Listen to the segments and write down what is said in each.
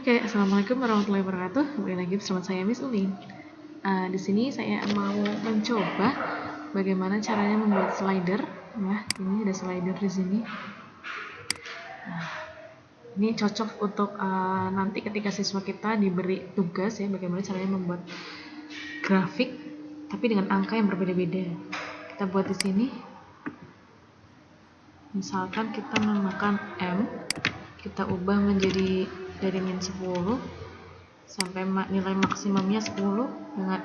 Oke, assalamualaikum warahmatullahi wabarakatuh. Kembali lagi bersama saya Miss Uli. Di sini saya mau mencoba bagaimana caranya membuat slider. Ya, ini ada slider di sini. Ini cocok untuk nanti ketika siswa kita diberi tugas ya, bagaimana caranya membuat grafik, tapi dengan angka yang berbeda-beda. Kita buat di sini. Misalkan kita memakan M, kita ubah menjadi dari min 10 sampai nilai maksimumnya 10 dengan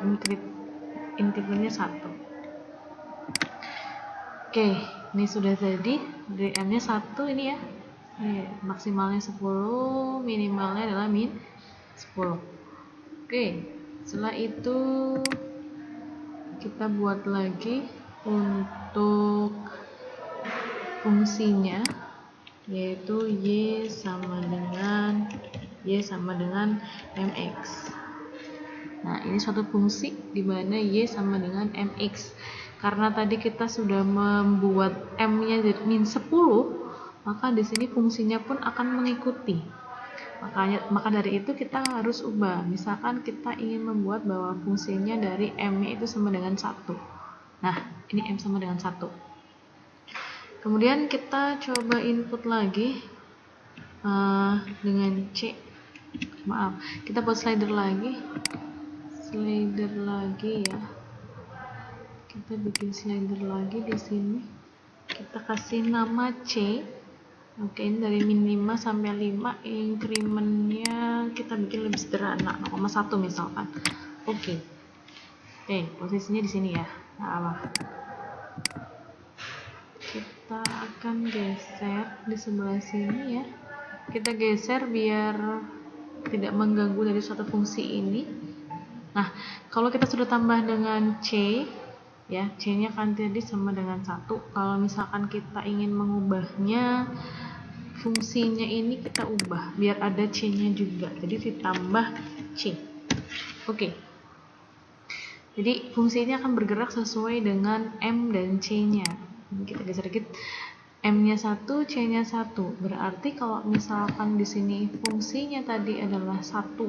incrementnya 1. Oke, ini sudah jadi. Dari M nya 1 ini ya. Ini maksimalnya 10, minimalnya adalah min 10. Oke, setelah itu kita buat lagi untuk fungsinya, yaitu Y sama dengan mx. Nah, ini suatu fungsi di mana Y sama dengan mx. Karena tadi kita sudah membuat M-nya jadi min 10, maka di sini fungsinya pun akan mengikuti. Maka dari itu kita harus ubah. Misalkan kita ingin membuat bahwa fungsinya dari M-nya itu sama dengan 1. Nah, ini M sama dengan 1. Kemudian kita coba input lagi dengan C. Maaf, kita buat slider lagi ya. Kita bikin slider lagi di sini. Kita kasih nama C. Oke, ini dari min 5 sampai 5, incrementnya kita bikin lebih sederhana, 0,1 misalkan. Oke, posisinya di sini ya. Nah, kita akan geser di sebelah sini ya. Kita geser biar tidak mengganggu dari suatu fungsi ini. Nah, kalau kita sudah tambah dengan C ya, C-nya kan tadi sama dengan 1. Kalau misalkan kita ingin mengubahnya, fungsinya ini kita ubah biar ada C-nya juga. Jadi ditambah C. Oke. Jadi fungsi ini akan bergerak sesuai dengan M dan C-nya. Kita geser dikit. M-nya 1, C-nya 1. Berarti kalau misalkan di sini fungsinya tadi adalah 1,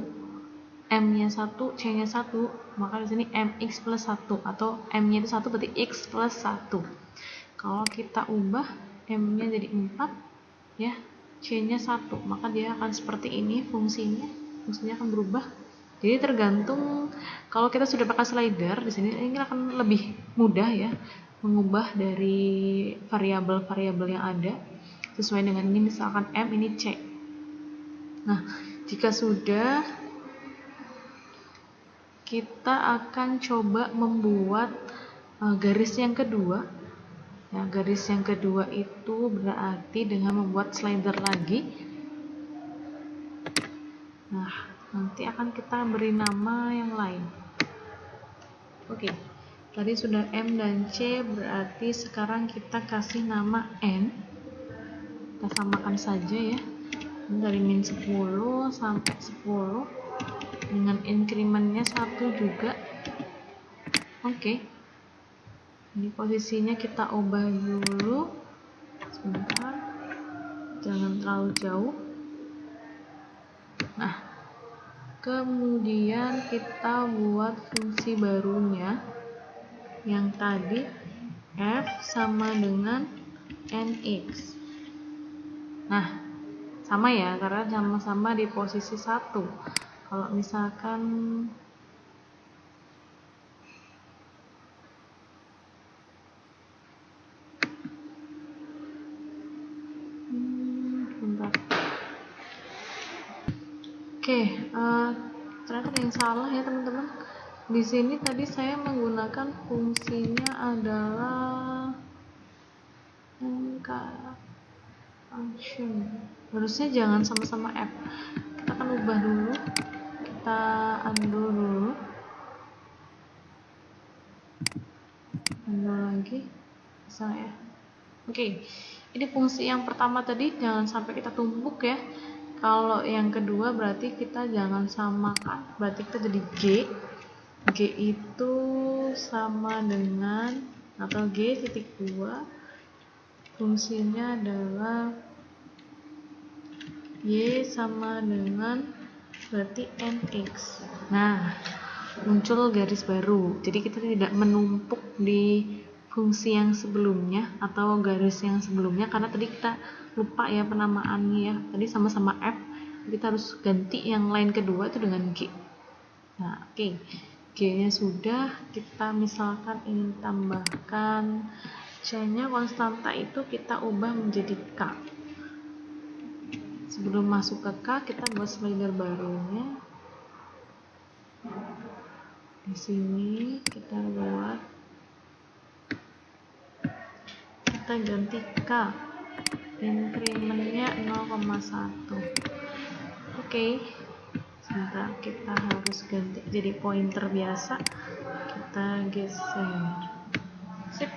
M-nya 1, C-nya 1, maka di sini MX plus 1, atau M-nya itu 1 berarti X plus 1. Kalau kita ubah M-nya jadi 4 ya, C-nya 1, maka dia akan seperti ini fungsinya akan berubah. Jadi tergantung, kalau kita sudah pakai slider di sini ini akan lebih mudah ya mengubah dari variabel-variabel yang ada sesuai dengan ini, misalkan M ini C. Nah, jika sudah, kita akan coba membuat garis yang kedua. Ya, garis yang kedua itu berarti dengan membuat slider lagi. Nah, nanti akan kita beri nama yang lain. Oke. Tadi sudah M dan C, berarti sekarang kita kasih nama N. Kita samakan saja ya. Ini dari min 10 sampai 10 dengan incrementnya 1 juga. Oke. Ini posisinya kita ubah dulu. Sebentar. Jangan terlalu jauh. Nah, kemudian kita buat fungsi barunya yang tadi F sama dengan NX. Nah, sama ya, karena sama-sama di posisi 1. Kalau misalkan bentar. Oke, ternyata ada yang salah ya teman-teman. Di sini tadi saya menggunakan fungsinya adalah function. Harusnya jangan sama-sama F. Kita akan ubah dulu. Kita undo dulu. Undo lagi. Bisa ya. Oke. Ini fungsi yang pertama tadi jangan sampai kita tumpuk ya. Kalau yang kedua berarti kita jangan samakan. Berarti kita jadi G. G itu sama dengan, atau G titik 2 fungsinya adalah Y sama dengan berarti NX. Nah, muncul garis baru. Jadi kita tidak menumpuk di fungsi yang sebelumnya atau garis yang sebelumnya, karena tadi kita lupa ya penamaannya ya. Tadi sama-sama F, kita harus ganti yang line kedua itu dengan G. Nah, oke. G-nya sudah, kita misalkan ingin tambahkan C-nya konstanta, itu kita ubah menjadi K. Sebelum masuk ke K, kita buat slider barunya. Di sini kita buat, kita ganti K, incrementnya 0,1. Oke. Sebentar, kita harus ganti jadi pointer biasa, kita geser. Sip.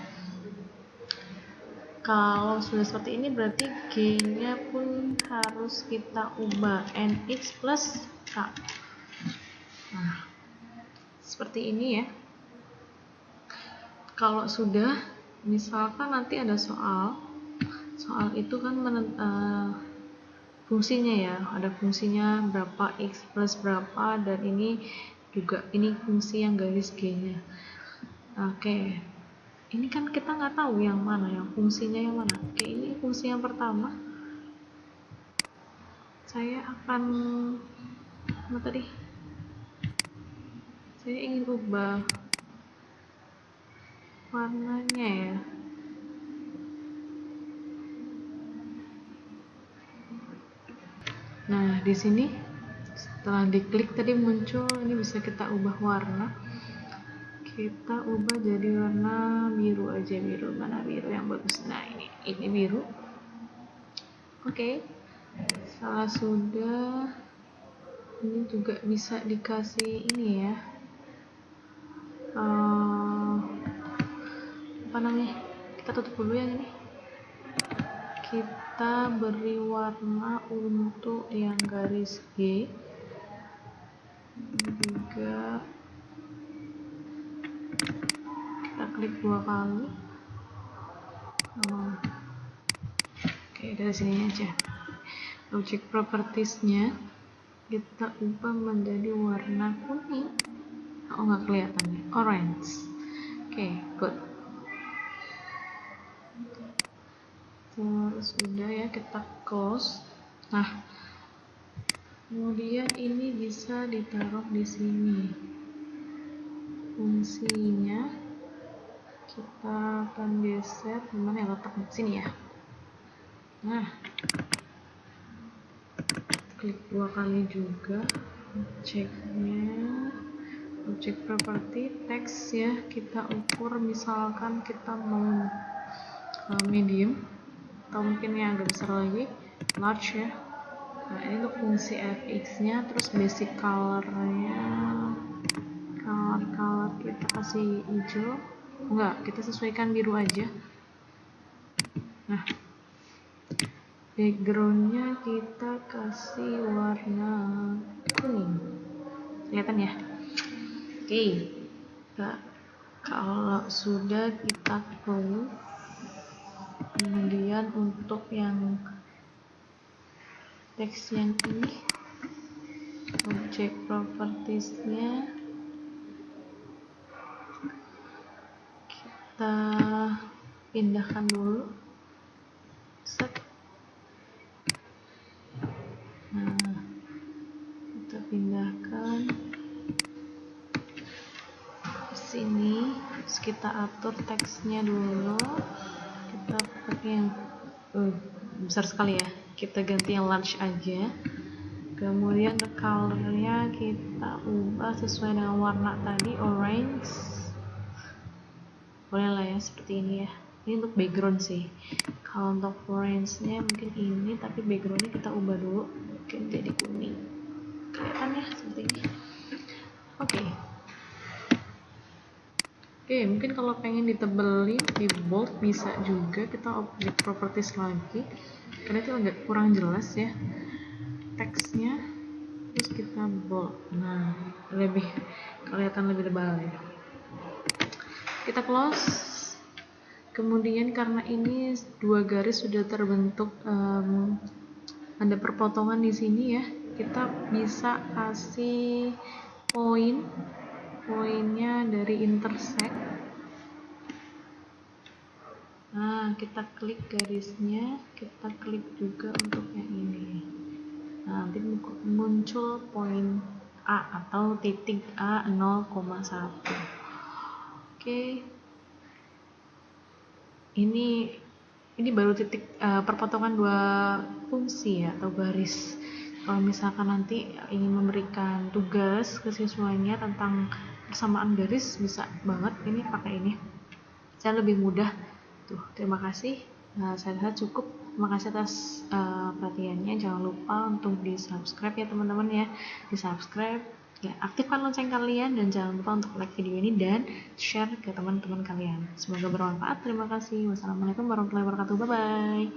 Kalau sudah seperti ini berarti G-nya pun harus kita ubah NX plus K. Nah, seperti ini ya. Kalau sudah, misalkan nanti ada soal itu kan fungsinya ya, ada fungsinya berapa X plus berapa, dan ini juga ini fungsi yang garis G-nya. Oke. Ini kan kita nggak tahu yang mana, yang fungsinya yang mana. Oke, ini fungsi yang pertama. Saya akan apa tadi? Saya ingin ubah warnanya ya. Nah, di sini setelah diklik tadi muncul, ini bisa kita ubah warna. Kita ubah jadi warna biru aja, biru. Mana biru yang bagus? Nah, ini biru. Oke. Setelah sudah, ini juga bisa dikasih ini ya. Apa namanya? Kita tutup dulu yang ini. Kita beri warna untuk yang garis G juga, kita klik 2 kali. Oke, dari sini aja. Object propertiesnya kita ubah menjadi warna kuning. Oh, nggak kelihatan ya, orange. Oke, good. Terus udah ya, kita close. Nah, kemudian ini bisa ditaruh di sini. Fungsinya kita akan geser, gimana ya, letak di sini ya. Nah, klik 2 kali juga. Objeknya, object property, text ya, kita ukur misalkan kita mau medium, atau mungkin yang agak besar lagi, large ya. Nah, ini untuk fungsi fx-nya. Terus basic color-nya, color kita kasih hijau, enggak, kita sesuaikan biru aja. Nah, background-nya kita kasih warna kuning, kelihatan ya. Oke. Nah, kalau sudah, kita close. Kemudian untuk yang teks yang ini, object propertiesnya kita pindahkan dulu. Set. Nah, kita pindahkan ke sini. Terus kita atur teksnya dulu. Kita pakai yang besar sekali ya, kita ganti yang large aja. Kemudian color-nya kita ubah sesuai dengan warna tadi, orange. Boleh lah ya, seperti ini ya. Ini untuk background sih. Kalau untuk orange-nya mungkin ini, tapi background-nya kita ubah dulu jadi kuning. Kelihatan ya, seperti ini. Oke, mungkin kalau pengen ditebelin, di bold bisa juga, kita object properties lagi, karena itu agak kurang jelas ya teksnya. Terus kita bold. Nah, lebih kelihatan, lebih tebal ya. Kita close. Kemudian karena ini 2 garis sudah terbentuk, ada perpotongan di sini ya, kita bisa kasih poinnya dari intersect. Nah, kita klik garisnya, kita klik juga untuk yang ini. Nah, nanti muncul poin A atau titik A 0,1. Oke. Ini baru titik perpotongan dua fungsi ya, atau garis. Kalau misalkan nanti ingin memberikan tugas ke siswanya tentang persamaan garis, bisa banget ini pakai ini. Saya lebih mudah. Tuh, terima kasih. Saya rasa cukup. Terima kasih atas perhatiannya. Jangan lupa untuk di subscribe ya teman-teman ya. Di subscribe, ya, aktifkan lonceng kalian, dan jangan lupa untuk like video ini dan share ke teman-teman kalian. Semoga bermanfaat. Terima kasih. Wassalamualaikum warahmatullahi wabarakatuh. Bye bye.